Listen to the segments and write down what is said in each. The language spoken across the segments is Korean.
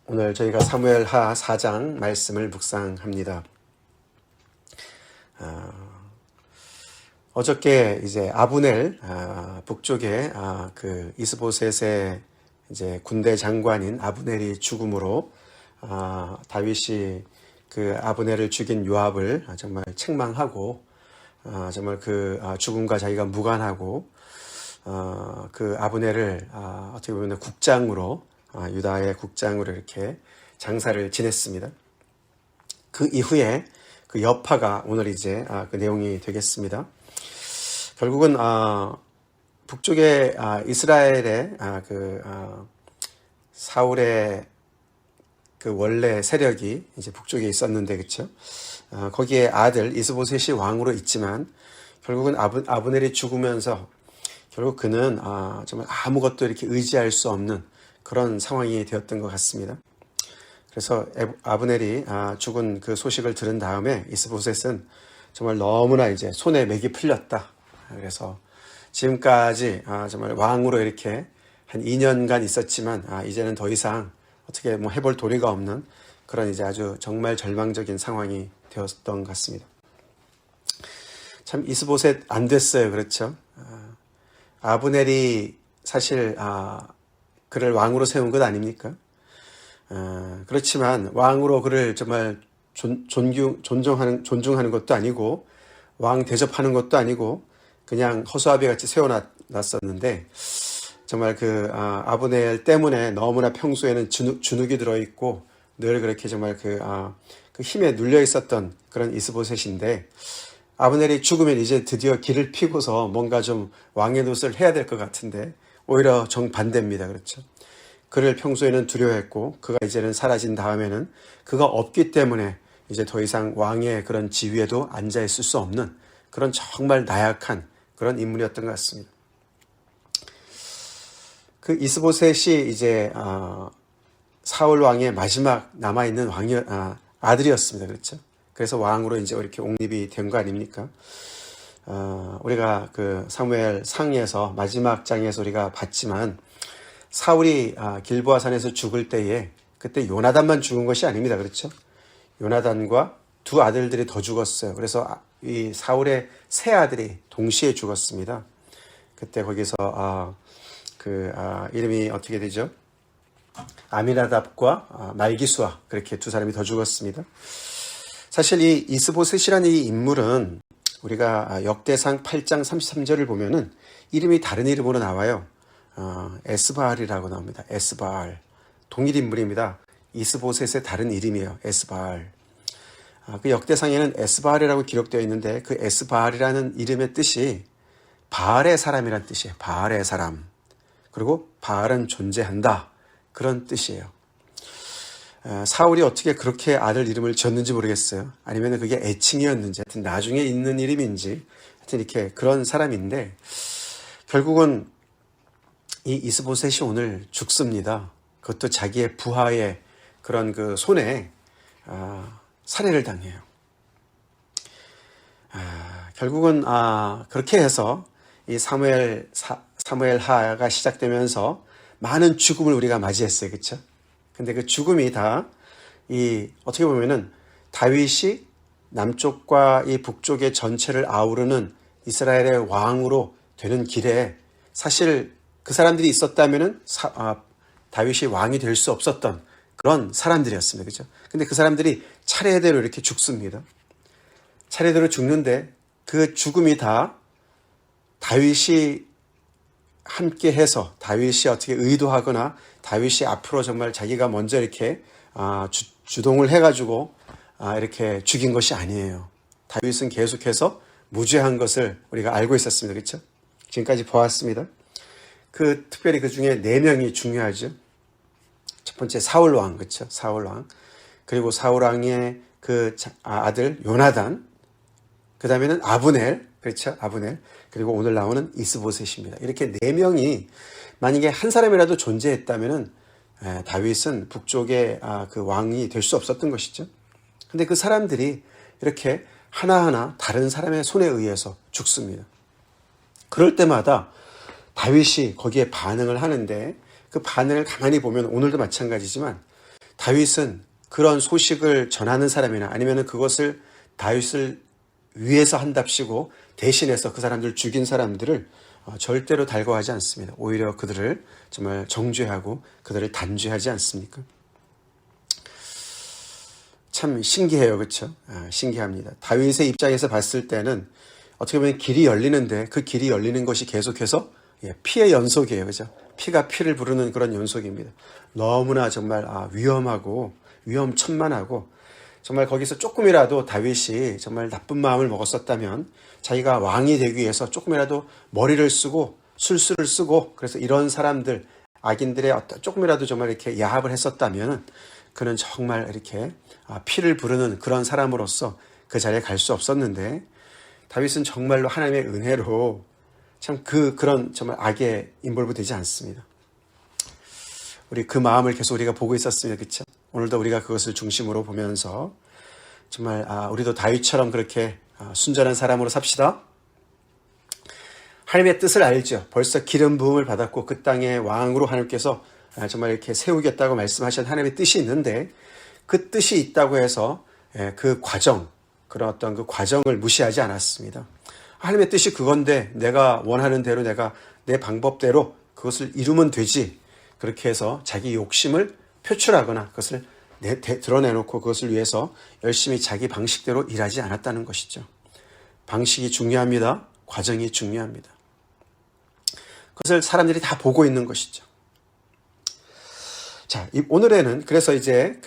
오늘 저희가 사무엘하 4장 말씀을 묵상합니다. 어저께 이제 아브넬 북쪽에 그 이스보셋의 이제 군대 장관인 아브넬이 죽음으로 다윗이 그 아브넬을 죽인 요압을 정말 책망하고 정말 그 죽음과 자기가 무관하고 그 아브넬을 어떻게 보면 국장으로 유다의 국장으로 이렇게 장사를 지냈습니다. 그 이후에 그 여파가 오늘 이제 그 내용이 되겠습니다. 결국은 북쪽에 이스라엘의 그 사울의 그 원래 세력이 이제 북쪽에 있었는데, 그렇죠? 거기에 아들 이스보셋이 왕으로 있지만 결국은 아브넬이 죽으면서 결국 그는 정말 아무것도 이렇게 의지할 수 없는 그런 상황이 되었던 것 같습니다. 그래서 아브넬이 죽은 그 소식을 들은 다음에 이스보셋은 정말 너무나 이제 손에 맥이 풀렸다. 그래서 지금까지 정말 왕으로 이렇게 한 2년간 있었지만 이제는 더 이상 어떻게 뭐 해볼 도리가 없는 그런 이제 아주 정말 절망적인 상황이 되었던 것 같습니다. 참 이스보셋 안 됐어요. 그렇죠? 아브넬이 사실 그를 왕으로 세운 것 아닙니까? 그렇지만 왕으로 그를 정말 존중하는 것도 아니고 왕 대접하는 것도 아니고 그냥 허수아비 같이 세워놨었는데 정말 그 아브넬 때문에 너무나 평소에는 주눅이 들어있고 늘 그렇게 정말 그 힘에 눌려 있었던 그런 이스보셋인데 아브넬이 죽으면 이제 드디어 길을 피고서 뭔가 좀 왕의 노릇을 해야 될 것 같은데 오히려 정반대입니다. 그렇죠? 그를 평소에는 두려워했고 그가 이제는 사라진 다음에는 그가 없기 때문에 이제 더 이상 왕의 그런 지위에도 앉아있을 수 없는 그런 정말 나약한 그런 인물이었던 것 같습니다. 그 이스보셋이 이제 사울 왕의 마지막 남아있는 아들이었습니다. 그렇죠? 그래서 왕으로 이제 이렇게 옹립이 된 거 아닙니까? 우리가 그 사무엘 상에서 마지막 장에서 우리가 봤지만 사울이 길보아 산에서 죽을 때에 그때 요나단만 죽은 것이 아닙니다. 그렇죠? 요나단과 두 아들들이 더 죽었어요. 그래서 이 사울의 세 아들이 동시에 죽었습니다. 그때 거기서 이름이 어떻게 되죠? 아미나답과 말기수아 그렇게 두 사람이 더 죽었습니다. 사실 이 이스보셋이라는 이 인물은 우리가 역대상 8장 33절을 보면은 이름이 다른 이름으로 나와요. 에스바알이라고 나옵니다. 에스바알. 동일 인물입니다. 이스보셋의 다른 이름이에요. 에스바알. 그 역대상에는 에스바알이라고 기록되어 있는데 그 에스바알이라는 이름의 뜻이 바알의 사람이란 뜻이에요. 바알의 사람. 그리고 바알은 존재한다. 그런 뜻이에요. 사울이 어떻게 그렇게 아들 이름을 지었는지 모르겠어요. 아니면 그게 애칭이었는지, 하여튼 나중에 있는 이름인지, 하여튼 이렇게 그런 사람인데, 결국은 이 이스보셋이 오늘 죽습니다. 그것도 자기의 부하의 그런 그 손에 살해를 당해요. 결국은 그렇게 해서 이 사무엘하가 시작되면서 많은 죽음을 우리가 맞이했어요. 그렇죠? 근데 그 죽음이 다 어떻게 보면은 다윗이 남쪽과 이 북쪽의 전체를 아우르는 이스라엘의 왕으로 되는 길에 사실 그 사람들이 있었다면은 다윗이 왕이 될 수 없었던 그런 사람들이었습니다. 그렇죠? 근데 그 사람들이 차례대로 이렇게 죽습니다. 차례대로 죽는데 그 죽음이 다 다윗이 함께 해서 다윗이 어떻게 의도하거나 다윗이 앞으로 정말 자기가 먼저 이렇게 주동을 해가지고 이렇게 죽인 것이 아니에요. 다윗은 계속해서 무죄한 것을 우리가 알고 있었습니다. 그렇죠? 지금까지 보았습니다. 특별히 그 중에 4명이 중요하죠. 첫 번째 사울왕, 그렇죠? 사울왕. 그리고 사울왕의 그 아들 요나단. 그 다음에는 아브넬, 그렇죠? 아브넬. 그리고 오늘 나오는 이스보셋입니다. 이렇게 4명이 만약에 한 사람이라도 존재했다면은 다윗은 북쪽의 그 왕이 될 수 없었던 것이죠. 근데 그 사람들이 이렇게 하나하나 다른 사람의 손에 의해서 죽습니다. 그럴 때마다 다윗이 거기에 반응을 하는데 그 반응을 가만히 보면 오늘도 마찬가지지만 다윗은 그런 소식을 전하는 사람이나 아니면 그것을 다윗을 위해서 한답시고 대신해서 그 사람들 죽인 사람들을 절대로 달궈하지 않습니다. 오히려 그들을 정말 정죄하고 그들을 단죄하지 않습니까? 참 신기해요. 그렇죠? 신기합니다. 다윗의 입장에서 봤을 때는 어떻게 보면 길이 열리는데 그 길이 열리는 것이 계속해서 피의 연속이에요. 그죠? 피가 피를 부르는 그런 연속입니다. 너무나 정말 위험하고 위험천만하고 정말 거기서 조금이라도 다윗이 정말 나쁜 마음을 먹었었다면 자기가 왕이 되기 위해서 조금이라도 머리를 쓰고 술수를 쓰고 그래서 이런 사람들 악인들의 조금이라도 정말 이렇게 야합을 했었다면 그는 정말 이렇게 피를 부르는 그런 사람으로서 그 자리에 갈 수 없었는데 다윗은 정말로 하나님의 은혜로 참 그런 정말 악에 인볼브 되지 않습니다. 우리 그 마음을 계속 우리가 보고 있었습니다. 그렇죠? 오늘도 우리가 그것을 중심으로 보면서 정말 우리도 다윗처럼 그렇게 순전한 사람으로 삽시다. 하나님의 뜻을 알죠. 벌써 기름 부음을 받았고 그 땅의 왕으로 하나님께서 정말 이렇게 세우겠다고 말씀하신 하나님의 뜻이 있는데 그 뜻이 있다고 해서 그 과정, 그런 어떤 그 과정을 무시하지 않았습니다. 하나님의 뜻이 그건데 내가 원하는 대로 내가 내 방법대로 그것을 이루면 되지. 그렇게 해서 자기 욕심을 표출하거나 그것을 드러내놓고 그것을 위해서 열심히 자기 방식대로 일하지 않았다는 것이죠. 방식이 중요합니다. 과정이 중요합니다. 그것을 사람들이 다 보고 있는 것이죠. 자, 오늘에는 그래서 이제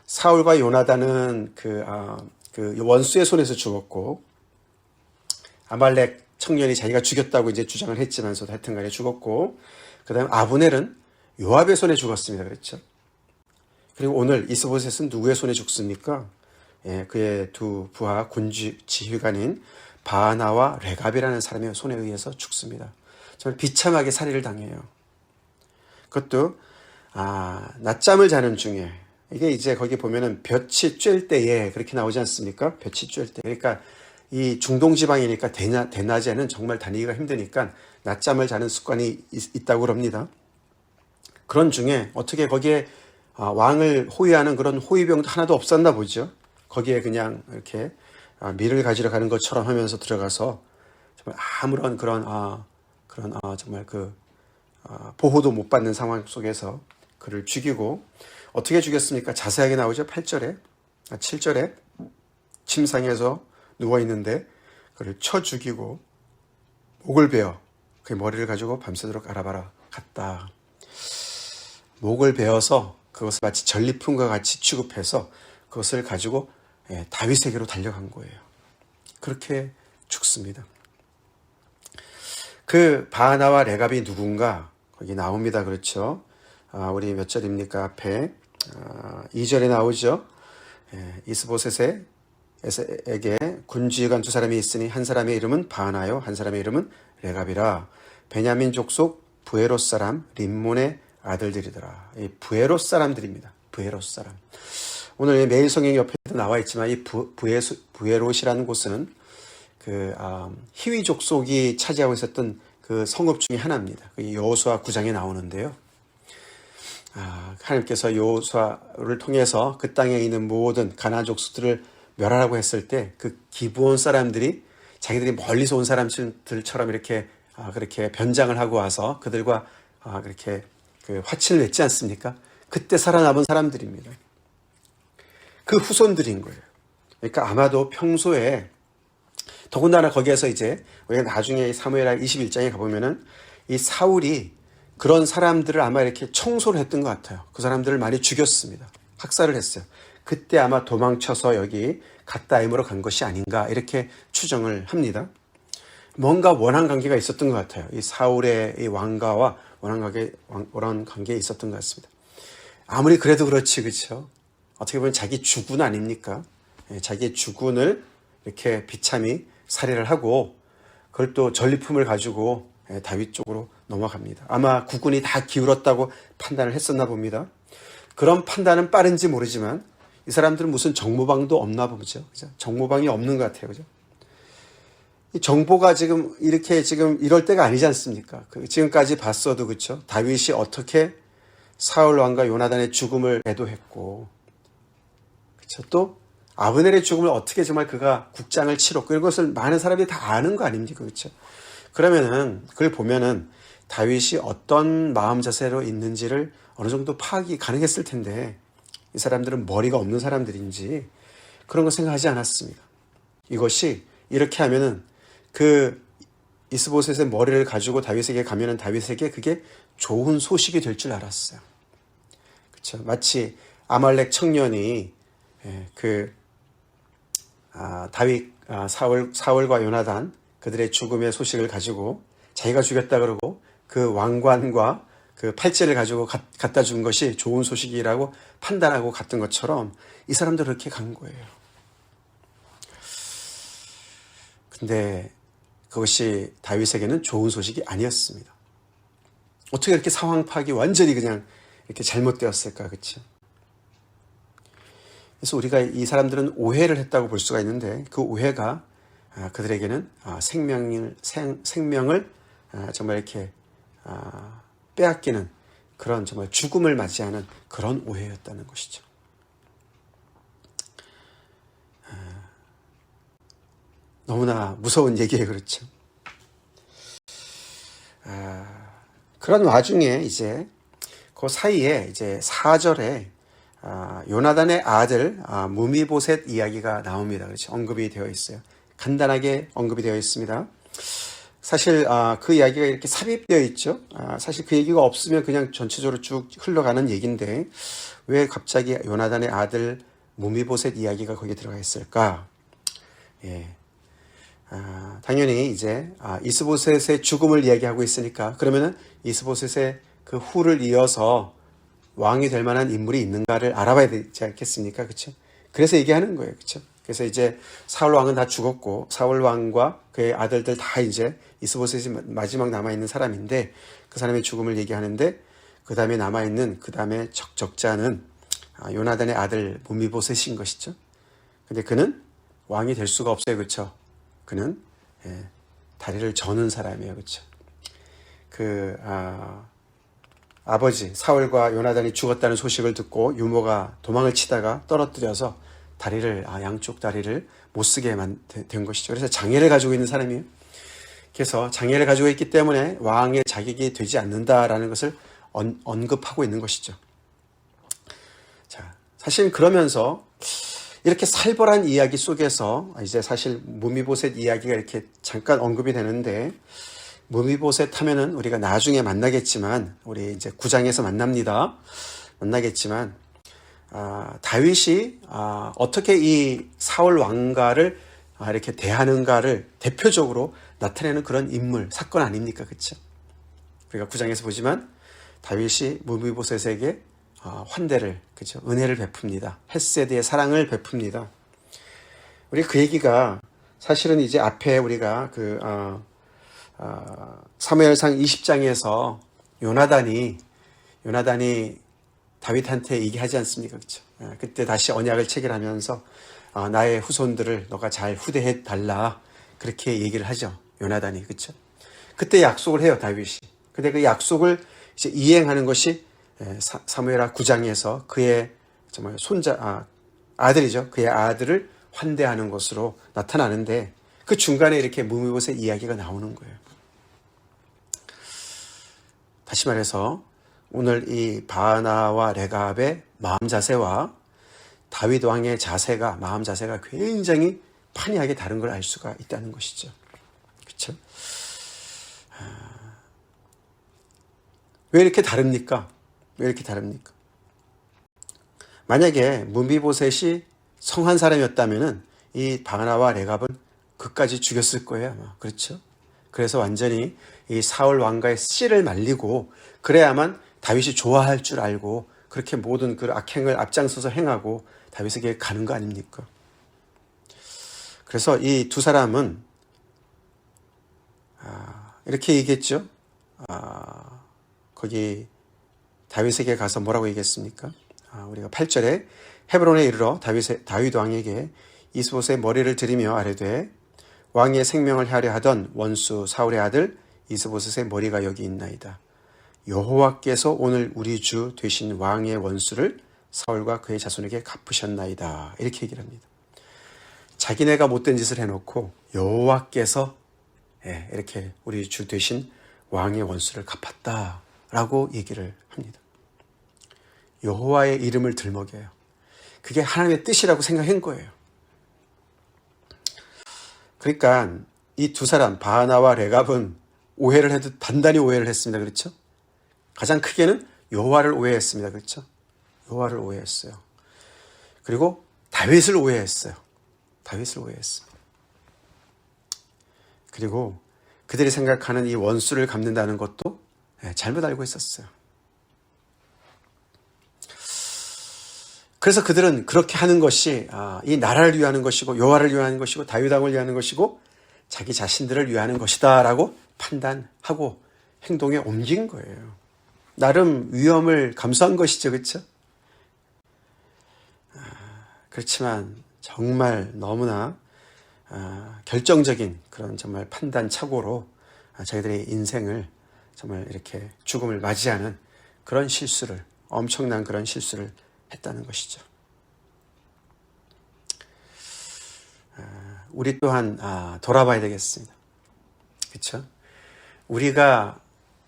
사울과 요나단은 그 원수의 손에서 죽었고 아말렉 청년이 자기가 죽였다고 이제 주장을 했지만서도 하여튼간에 죽었고 그다음 아브넬은 요압의 손에 죽었습니다. 그렇죠? 그리고 오늘 이스보셋은 누구의 손에 죽습니까? 그의 두 부하 군주 지휘관인 바하나와 레갑이라는 사람의 손에 의해서 죽습니다. 정말 비참하게 살해를 당해요. 그것도 낮잠을 자는 중에 이게 이제 거기 보면은 볕이 쬐을 때에 그렇게 나오지 않습니까? 볕이 쬐을 때. 그러니까 이 중동 지방이니까 대낮에는 정말 다니기가 힘드니까 낮잠을 자는 습관이 있다고 그럽니다. 그런 중에 어떻게 거기에 왕을 호위하는 그런 호위병도 하나도 없었나 보죠. 거기에 그냥 이렇게 밀을 가지러 가는 것처럼 하면서 들어가서 정말 아무런 그런 정말 보호도 못 받는 상황 속에서 그를 죽이고 어떻게 죽였습니까? 자세하게 나오죠. 7절에 침상에서 누워있는데 그를 쳐 죽이고 목을 베어 그의 머리를 가지고 밤새도록 알아봐라 갔다. 목을 베어서 그것을 마치 전리품과 같이 취급해서 그것을 가지고 다윗에게로 달려간 거예요. 그렇게 죽습니다. 그 바하나와 레갑이 누군가 거기 나옵니다. 그렇죠? 우리 몇 절입니까? 앞에 2절에 나오죠. 이스보셋에게 군지휘관 두 사람이 있으니 한 사람의 이름은 바하나요 한 사람의 이름은 레갑이라. 베냐민 족속 부에롯 사람 림몬의 아들들이더라. 이 부에롯 사람들입니다. 부에롯 사람. 오늘 매일 성경 옆에도 나와 있지만 이 부에롯이라는 곳은 히위 족속이 차지하고 있었던 그 성읍 중에 하나입니다. 여호수아 9장에 나오는데요. 하나님께서 여호수아를 통해서 그 땅에 있는 모든 가나안 족속들을 멸하라고 했을 때 그 기브온 사람들이 자기들이 멀리서 온 사람들처럼 이렇게 그렇게 변장을 하고 와서 그들과 그렇게 화친을 맺지 않습니까? 그때 살아남은 사람들입니다. 그 후손들인 거예요. 그러니까 아마도 평소에 더군다나 거기에서 이제 우리가 나중에 사무엘하 21장에 가보면은 이 사울이 그런 사람들을 아마 이렇게 청소를 했던 것 같아요. 그 사람들을 많이 죽였습니다. 학살을 했어요. 그때 아마 도망쳐서 여기 갓다임으로 간 것이 아닌가 이렇게 추정을 합니다. 뭔가 원한 관계가 있었던 것 같아요. 이 사울의 이 왕가와 원한 관계에 있었던 것 같습니다. 아무리 그래도 그렇지, 그렇죠? 어떻게 보면 자기 주군 아닙니까? 자기의 주군을 이렇게 비참히 살해를 하고 그걸 또 전리품을 가지고 다윗 쪽으로 넘어갑니다. 아마 국군이 다 기울었다고 판단을 했었나 봅니다. 그런 판단은 빠른지 모르지만 이 사람들은 무슨 정보방도 없나 보죠. 그죠? 정보방이 없는 것 같아요. 그죠? 이 정보가 지금 이럴 때가 아니지 않습니까? 지금까지 봤어도 그렇죠. 다윗이 어떻게 사울 왕과 요나단의 죽음을 애도했고, 그쵸? 또 아브넬의 죽음을 어떻게 정말 그가 국장을 치렀고, 이것을 많은 사람들이 다 아는 거 아닙니까? 그렇죠? 그러면은 그걸 보면은 다윗이 어떤 마음 자세로 있는지를 어느 정도 파악이 가능했을 텐데, 이 사람들은 머리가 없는 사람들인지 그런 거 생각하지 않았습니다. 이것이 이렇게 하면은 그 이스보셋의 머리를 가지고 다윗에게 가면은 다윗에게 그게 좋은 소식이 될 줄 알았어요. 그렇죠? 마치 아말렉 청년이 다윗, 사울과 요나단 그들의 죽음의 소식을 가지고 자기가 죽였다 그러고 그 왕관과 그 팔찌를 가지고 갖다 준 것이 좋은 소식이라고 판단하고 갔던 것처럼 이 사람도 그렇게 간 거예요. 근데 그것이 다윗에게는 좋은 소식이 아니었습니다. 어떻게 이렇게 상황 파악이 완전히 그냥 이렇게 잘못되었을까, 그렇죠? 그래서 우리가 이 사람들은 오해를 했다고 볼 수가 있는데 그 오해가 그들에게는 생명을 정말 이렇게 빼앗기는 그런 정말 죽음을 맞이하는 그런 오해였다는 것이죠. 너무나 무서운 얘기예요, 그렇죠? 그런 와중에 이제 그 사이에 이제 4절에 요나단의 아들 무미보셋 이야기가 나옵니다. 그렇죠? 언급이 되어 있어요. 간단하게 언급이 되어 있습니다. 사실 그 이야기가 이렇게 삽입되어 있죠. 사실 그 얘기가 없으면 그냥 전체적으로 쭉 흘러가는 얘기인데 왜 갑자기 요나단의 아들 무미보셋 이야기가 거기에 들어가 있을까? 예. 당연히 이제 이스보셋의 죽음을 이야기하고 있으니까 그러면은 이스보셋의 그 후를 이어서 왕이 될 만한 인물이 있는가를 알아봐야 되지 않겠습니까? 그렇죠? 그래서 얘기하는 거예요. 그렇죠? 그래서 이제 사울 왕은 다 죽었고 사울 왕과 그의 아들들 다 이제 이스보셋이 마지막 남아있는 사람인데 그 사람의 죽음을 얘기하는데 그 다음에 남아있는 그 다음에 적자는 요나단의 아들 무미보셋인 것이죠. 근데 그는 왕이 될 수가 없어요. 그렇죠? 그는 다리를 저는 사람이에요. 그렇죠? 아버지 사울과 요나단이 죽었다는 소식을 듣고 유모가 도망을 치다가 떨어뜨려서 다리를 양쪽 다리를 못 쓰게 된 것이죠. 그래서 장애를 가지고 있는 사람이에요. 그래서 장애를 가지고 있기 때문에 왕의 자격이 되지 않는다라는 것을 언급하고 있는 것이죠. 자, 사실 그러면서 이렇게 살벌한 이야기 속에서 이제 사실 무미보셋 이야기가 이렇게 잠깐 언급이 되는데 무미보셋 하면은 우리가 나중에 만나겠지만 우리 이제 9장에서 만나겠지만 다윗이 어떻게 이 사울 왕가를 이렇게 대하는가를 대표적으로 나타내는 그런 인물, 사건 아닙니까? 그렇죠? 우리가 9장에서 보지만 다윗이 무미보셋에게 환대를, 그렇죠? 은혜를 베풉니다. 헤세드의 사랑을 베풉니다. 우리 그 얘기가 사실은 이제 앞에 우리가 사무엘상 20장에서 요나단이 다윗한테 얘기하지 않습니까? 그렇죠? 그때 다시 언약을 체결하면서 나의 후손들을 너가 잘 후대해 달라 그렇게 얘기를 하죠. 요나단이. 그렇죠? 그때 약속을 해요, 다윗이. 근데 그 약속을 이제 이행하는 것이 사무엘하 9장에서 그의 정말 아들이죠. 그의 아들을 환대하는 것으로 나타나는데 그 중간에 이렇게 무미보셋 이야기가 나오는 거예요. 다시 말해서 오늘 이 바나와 레갑의 마음 자세와 다윗 왕의 마음 자세가 굉장히 판이하게 다른 걸 알 수가 있다는 것이죠. 그렇죠? 왜 이렇게 다릅니까? 만약에 무미보셋이 성한 사람이었다면은 이 바나와 레갑은 그까지 죽였을 거예요, 아마. 그렇죠? 그래서 완전히 이 사울 왕가의 씨를 말리고 그래야만 다윗이 좋아할 줄 알고 그렇게 모든 그 악행을 앞장서서 행하고 다윗에게 가는 거 아닙니까? 그래서 이 두 사람은 이렇게 얘기했죠. 거기 다윗에게 가서 뭐라고 얘기했습니까? 우리가 8절에 헤브론에 이르러 다윗 왕에게 이스보셋의 머리를 들이며 아뢰되 왕의 생명을 하려 하던 원수 사울의 아들 이스보셋의 머리가 여기 있나이다. 여호와께서 오늘 우리 주 되신 왕의 원수를 사울과 그의 자손에게 갚으셨나이다. 이렇게 얘기를 합니다. 자기네가 못된 짓을 해놓고 여호와께서 이렇게 우리 주 되신 왕의 원수를 갚았다라고 얘기를 합니다. 여호와의 이름을 들먹여요. 그게 하나님의 뜻이라고 생각한 거예요. 그러니까 이 두 사람 바하나와 레갑은 오해를 해도 단단히 오해를 했습니다. 그렇죠? 가장 크게는 여호와를 오해했습니다. 그렇죠? 여호와를 오해했어요. 그리고 다윗을 오해했어요. 다윗을 오해했습니다. 그리고 그들이 생각하는 이 원수를 갚는다는 것도 잘못 알고 있었어요. 그래서 그들은 그렇게 하는 것이 이 나라를 위하는 것이고 여호와를 위하는 것이고 다윗 왕을 위하는 것이고 자기 자신들을 위하는 것이다 라고 판단하고 행동에 옮긴 거예요. 나름 위험을 감수한 것이죠. 그렇죠? 그렇지만 정말 너무나 결정적인 그런 정말 판단착오로 자기들의 인생을 정말 이렇게 죽음을 맞이하는 그런 실수를, 엄청난 그런 실수를 했다는 것이죠. 우리 또한 돌아봐야 되겠습니다. 그렇죠? 우리가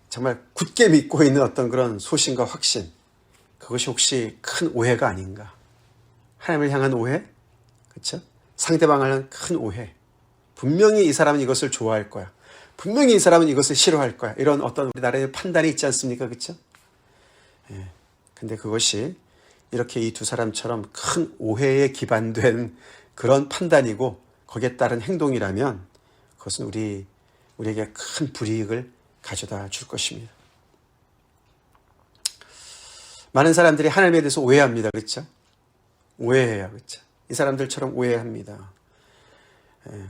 정말 굳게 믿고 있는 어떤 그런 소신과 확신, 그것이 혹시 큰 오해가 아닌가? 하나님을 향한 오해? 그렇죠? 상대방을 향한 큰 오해. 분명히 이 사람은 이것을 좋아할 거야. 분명히 이 사람은 이것을 싫어할 거야. 이런 어떤 우리나라의 판단이 있지 않습니까? 그렇죠? 근데 그것이 이렇게 이 두 사람처럼 큰 오해에 기반된 그런 판단이고 거기에 따른 행동이라면 그것은 우리에게 큰 불이익을 가져다 줄 것입니다. 많은 사람들이 하나님에 대해서 오해합니다. 그렇죠? 오해해요. 그렇죠? 이 사람들처럼 오해합니다.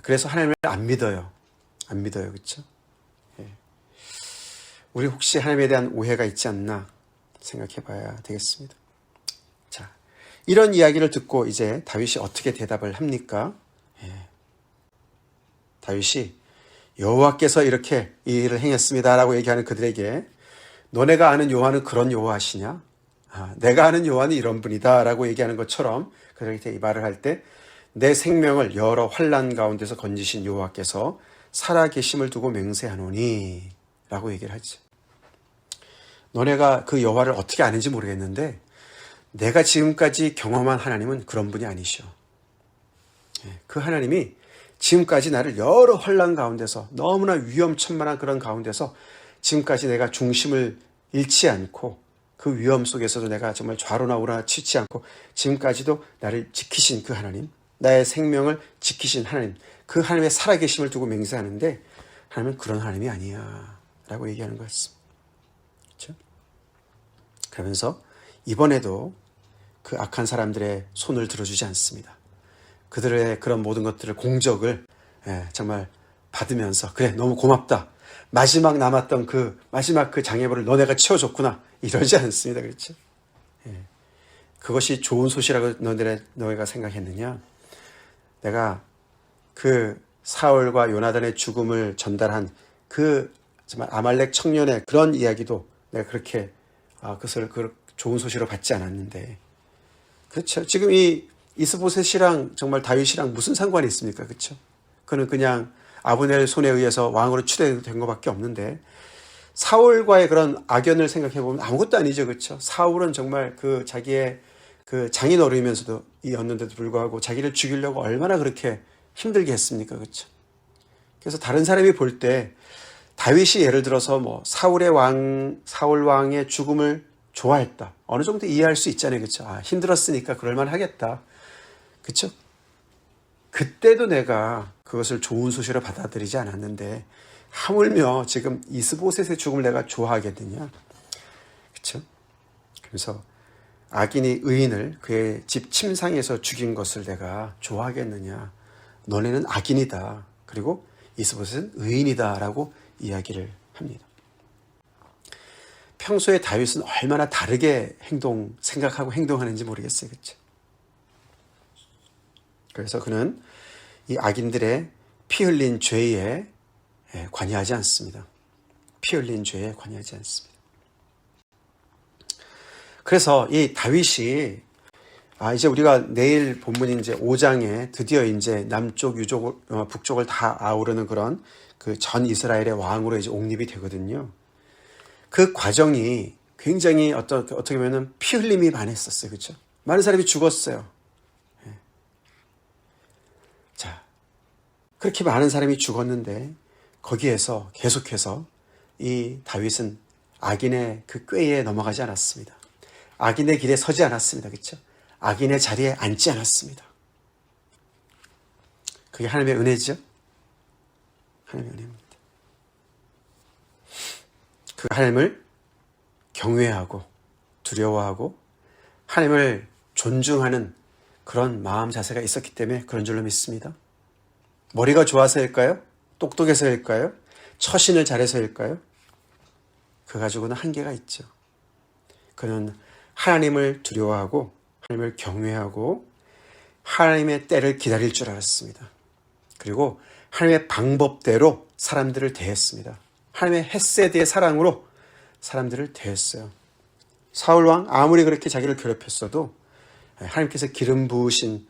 그래서 하나님을 안 믿어요. 안 믿어요. 그렇죠? 우리 혹시 하나님에 대한 오해가 있지 않나 생각해 봐야 되겠습니다. 자, 이런 이야기를 듣고 이제 다윗이 어떻게 대답을 합니까? 다윗이 여호와께서 이렇게 이 일을 행했습니다라고 얘기하는 그들에게 너네가 아는 여호와는 그런 여호와시냐? 내가 아는 여호와는 이런 분이다라고 얘기하는 것처럼 그렇게 이 말을 할 때 내 생명을 여러 환난 가운데서 건지신 여호와께서 살아계심을 두고 맹세하노니 라고 얘기를 하죠. 너네가 그 여호와를 어떻게 아는지 모르겠는데 내가 지금까지 경험한 하나님은 그런 분이 아니셔. 그 하나님이 지금까지 나를 여러 환난 가운데서 너무나 위험천만한 그런 가운데서 지금까지 내가 중심을 잃지 않고 그 위험 속에서도 내가 정말 좌로나 우로나 치지 않고 지금까지도 나를 지키신 그 하나님, 나의 생명을 지키신 하나님, 그 하나님의 살아계심을 두고 맹세하는데 하나님은 그런 하나님이 아니야 라고 얘기하는 거였습니다. 그렇죠? 그러면서 이번에도 그 악한 사람들의 손을 들어주지 않습니다. 그들의 그런 모든 것들을 공적을 정말 받으면서 그래 너무 고맙다. 마지막 남았던 그 마지막 그 장애물을 너네가 채워줬구나. 이러지 않습니다. 그렇죠? 그것이 좋은 소식이라고 너희가 생각했느냐? 내가 그 사울과 요나단의 죽음을 전달한 그 정말 아말렉 청년의 그런 이야기도 내가 그렇게 그것을 좋은 소식으로 받지 않았는데 그렇죠. 지금 이 이스보셋이랑 정말 다윗이랑 무슨 상관이 있습니까? 그렇죠? 그는 그냥 아브넬 손에 의해서 왕으로 추대된 것밖에 없는데 사울과의 그런 악연을 생각해 보면 아무것도 아니죠. 그렇죠? 사울은 정말 그 자기의 그 장인어른이면서도 이었는데도 불구하고 자기를 죽이려고 얼마나 그렇게 힘들게 했습니까? 그렇죠? 그래서 다른 사람이 볼 때 다윗이 예를 들어서 뭐 사울 왕의 죽음을 좋아했다. 어느 정도 이해할 수 있잖아요. 그렇죠? 힘들었으니까 그럴만 하겠다. 그렇죠? 그때도 내가 그것을 좋은 소식으로 받아들이지 않았는데 하물며 지금 이스보셋의 죽음을 내가 좋아하겠느냐? 그렇죠? 그래서 악인이 의인을 그의 집 침상에서 죽인 것을 내가 좋아하겠느냐? 너네는 악인이다. 그리고 이스보셋은 의인이다라고 이야기를 합니다. 평소에 다윗은 얼마나 다르게 생각하고 행동하는지 모르겠어요. 그렇죠? 그래서 그는 이 악인들의 피 흘린 죄에 관여하지 않습니다. 피 흘린 죄에 관여하지 않습니다. 그래서 이 다윗이 이제 우리가 내일 본문인 이제 5장에 드디어 이제 남쪽, 유족, 북쪽을 다 아우르는 그런 그 전 이스라엘의 왕으로 이제 옹립이 되거든요. 그 과정이 굉장히 어떻게 보면은 피 흘림이 많았었어요. 그렇죠? 많은 사람이 죽었어요. 자, 그렇게 많은 사람이 죽었는데 거기에서 계속해서 이 다윗은 악인의 그 꾀에 넘어가지 않았습니다. 악인의 길에 서지 않았습니다. 그렇죠? 악인의 자리에 앉지 않았습니다. 그게 하나님의 은혜죠. 하나님의 은혜입니다. 그 하나님을 경외하고 두려워하고 하나님을 존중하는 그런 마음 자세가 있었기 때문에 그런 줄로 믿습니다. 머리가 좋아서일까요? 똑똑해서일까요? 처신을 잘해서일까요? 그 가지고는 한계가 있죠. 그는 하나님을 두려워하고 하나님을 경외하고 하나님의 때를 기다릴 줄 알았습니다. 그리고 하나님의 방법대로 사람들을 대했습니다. 하나님의 헤세드의 사랑으로 사람들을 대했어요. 사울왕 아무리 그렇게 자기를 괴롭혔어도 하나님께서 기름 부으신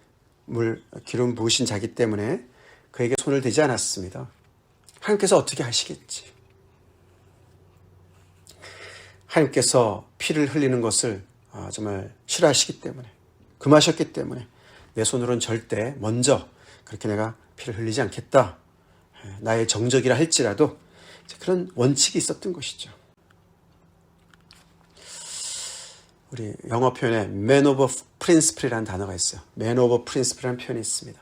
자기 때문에 그에게 손을 대지 않았습니다. 하나님께서 어떻게 하시겠지? 하나님께서 피를 흘리는 것을 정말 싫어하시기 때문에, 금하셨기 때문에 내 손으로는 절대 먼저 그렇게 내가 피를 흘리지 않겠다. 나의 정적이라 할지라도 그런 원칙이 있었던 것이죠. 우리 영어 표현에 man over principle이라는 단어가 있어요. man over principle이라는 표현이 있습니다.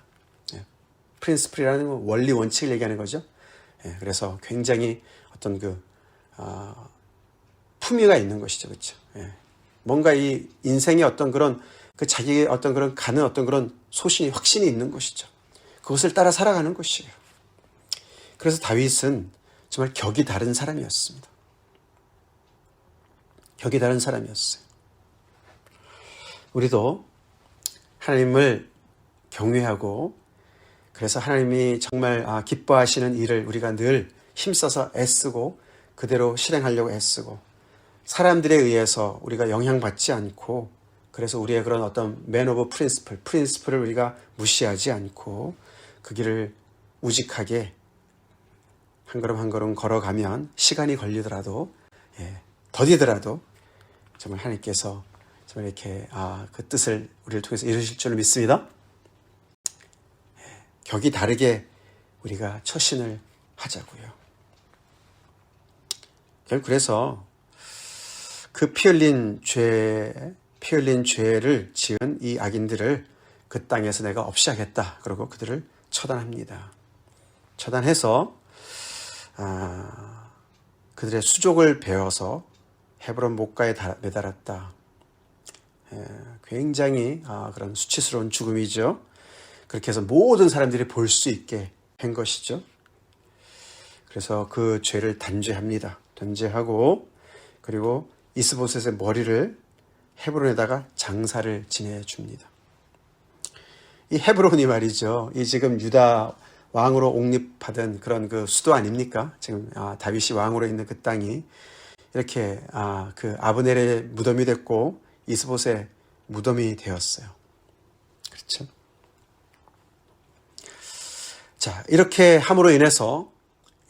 principle이라는 건 원리 원칙을 얘기하는 거죠. 그래서 굉장히 어떤 품위가 있는 것이죠. 그렇죠? 뭔가 이 인생의 어떤 그런 자기의 어떤 그런 가는 어떤 그런 소신이 확신이 있는 것이죠. 그것을 따라 살아가는 것이에요. 그래서 다윗은 정말 격이 다른 사람이었습니다. 격이 다른 사람이었어요. 우리도 하나님을 경외하고 그래서 하나님이 정말 기뻐하시는 일을 우리가 늘 힘써서 애쓰고 그대로 실행하려고 애쓰고 사람들에 의해서 우리가 영향받지 않고 그래서 우리의 그런 어떤 man of 프린시플을 우리가 무시하지 않고 그 길을 우직하게 한 걸음 한 걸음 걸어가면 시간이 걸리더라도 더디더라도 정말 하나님께서 정말 이렇게 그 뜻을 우리를 통해서 이루실 줄 믿습니다. 격이 다르게 우리가 처신을 하자고요. 그래서 그 피 흘린 죄를 지은 이 악인들을 그 땅에서 내가 없이 하겠다. 그러고 그들을 처단합니다. 처단해서 그들의 수족을 베어서 헤브론 목가에 매달았다. 굉장히 그런 수치스러운 죽음이죠. 그렇게 해서 모든 사람들이 볼 수 있게 한 것이죠. 그래서 그 죄를 단죄합니다. 단죄하고 그리고 이스보셋의 머리를 헤브론에다가 장사를 지내줍니다. 이 헤브론이 말이죠. 이 지금 유다 왕으로 옹립하던 그런 그 수도 아닙니까? 지금 다윗이 왕으로 있는 그 땅이 이렇게 그 아브넬의 무덤이 됐고 이스보셋의 무덤이 되었어요. 그렇죠? 자, 이렇게 함으로 인해서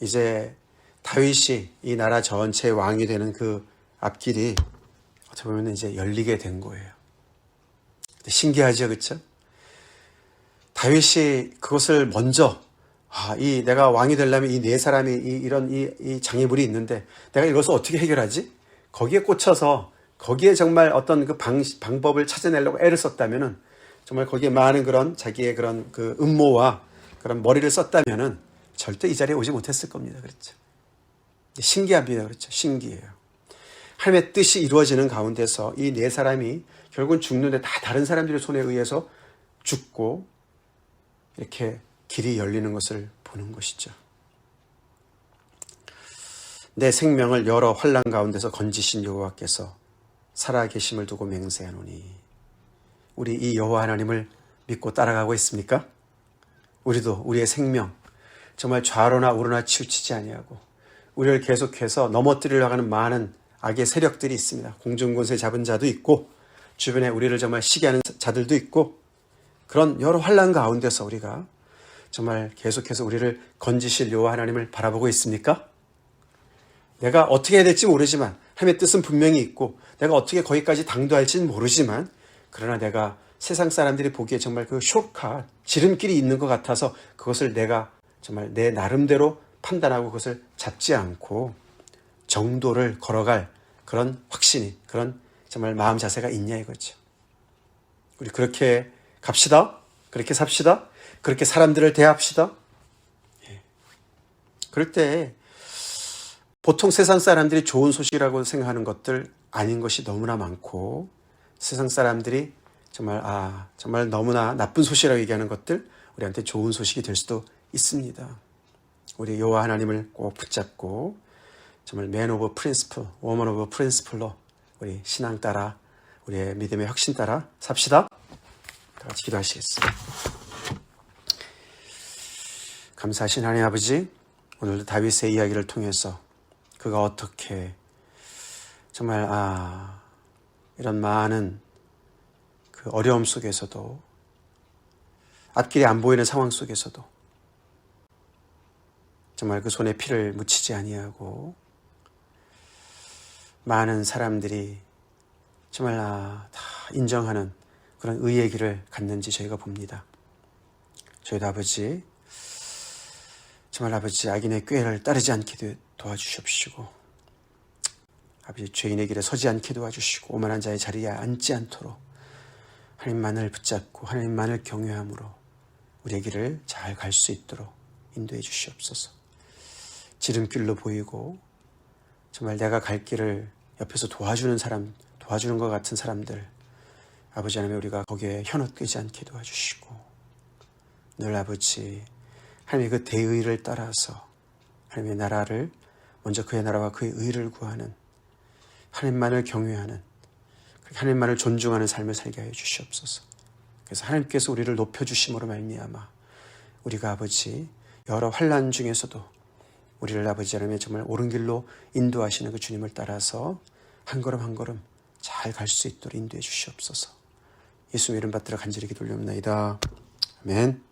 이제 다윗이 이 나라 전체의 왕이 되는 그 앞길이 어떻게 보면 이제 열리게 된 거예요. 신기하죠, 그렇죠? 다윗이 그것을 먼저 내가 왕이 되려면 이 네 사람이 이 장애물이 있는데 내가 이것을 어떻게 해결하지? 거기에 꽂혀서 거기에 정말 어떤 그 방법을 찾아내려고 애를 썼다면은 정말 거기에 많은 그런 자기의 그런 그 음모와 그런 머리를 썼다면은 절대 이 자리에 오지 못했을 겁니다. 그렇죠? 신기합니다. 그렇죠? 신기해요. 하나님의 뜻이 이루어지는 가운데서 이 네 사람이 결국은 죽는데 다 다른 사람들의 손에 의해서 죽고 이렇게 길이 열리는 것을 보는 것이죠. 내 생명을 여러 환난 가운데서 건지신 여호와께서 살아계심을 두고 맹세하노니 우리 이 여호와 하나님을 믿고 따라가고 있습니까? 우리도 우리의 생명 정말 좌로나 우로나 치우치지 아니하고 우리를 계속해서 넘어뜨리려고 하는 많은 악의 세력들이 있습니다. 공중권세 잡은 자도 있고 주변에 우리를 정말 시기하는 자들도 있고 그런 여러 환난 가운데서 우리가 정말 계속해서 우리를 건지실 여호와 하나님을 바라보고 있습니까? 내가 어떻게 해야 될지 모르지만 하나님의 뜻은 분명히 있고 내가 어떻게 거기까지 당도할지는 모르지만 그러나 내가 세상 사람들이 보기에 정말 그 쇼크한 지름길이 있는 것 같아서 그것을 내가 정말 내 나름대로 판단하고 그것을 잡지 않고 정도를 걸어갈 그런 확신이 그런 정말 마음 자세가 있냐 이거죠. 우리 그렇게 갑시다. 그렇게 삽시다. 그렇게 사람들을 대합시다. 그럴 때 보통 세상 사람들이 좋은 소식이라고 생각하는 것들 아닌 것이 너무나 많고 세상 사람들이 정말 너무나 나쁜 소식이라고 얘기하는 것들 우리한테 좋은 소식이 될 수도 있습니다. 우리 여호와 하나님을 꼭 붙잡고 정말 man of principle, woman of principle로 우리 신앙 따라 우리의 믿음의 혁신 따라 삽시다. 다 같이 기도하시겠습니다. 감사하신 하나님 아버지, 오늘도 다윗의 이야기를 통해서 그가 어떻게 정말 이런 많은 그 어려움 속에서도 앞길이 안 보이는 상황 속에서도 정말 그 손에 피를 묻히지 아니하고 많은 사람들이 정말 다 인정하는 그런 의의 길을 갔는지 저희가 봅니다. 저희도 아버지 정말 아버지 악인의 꾀를 따르지 않게 도와주십시고 아버지 죄인의 길에 서지 않게 도와주시고 오만한 자의 자리에 앉지 않도록 하나님만을 붙잡고 하나님만을 경외함으로 우리의 길을 잘 갈 수 있도록 인도해 주시옵소서. 지름길로 보이고 정말 내가 갈 길을 옆에서 도와주는 사람, 도와주는 것 같은 사람들 아버지 하나님 우리가 거기에 현혹 되지 않게 도와주시고 늘 아버지 하나님의 그 대의를 따라서 하나님의 나라를 먼저 그의 나라와 그의 의를 구하는 하나님만을 경외하는 하나님만을 존중하는 삶을 살게 하여 주시옵소서. 그래서 하나님께서 우리를 높여주심으로 말미암아 우리가 아버지 여러 환난 중에서도 우리를 아버지 하나님의 정말 옳은 길로 인도하시는 그 주님을 따라서 한 걸음 한 걸음 잘 갈 수 있도록 인도해 주시옵소서. 예수의 이름 받들어 간절히 기도 올려옵나이다. 아멘.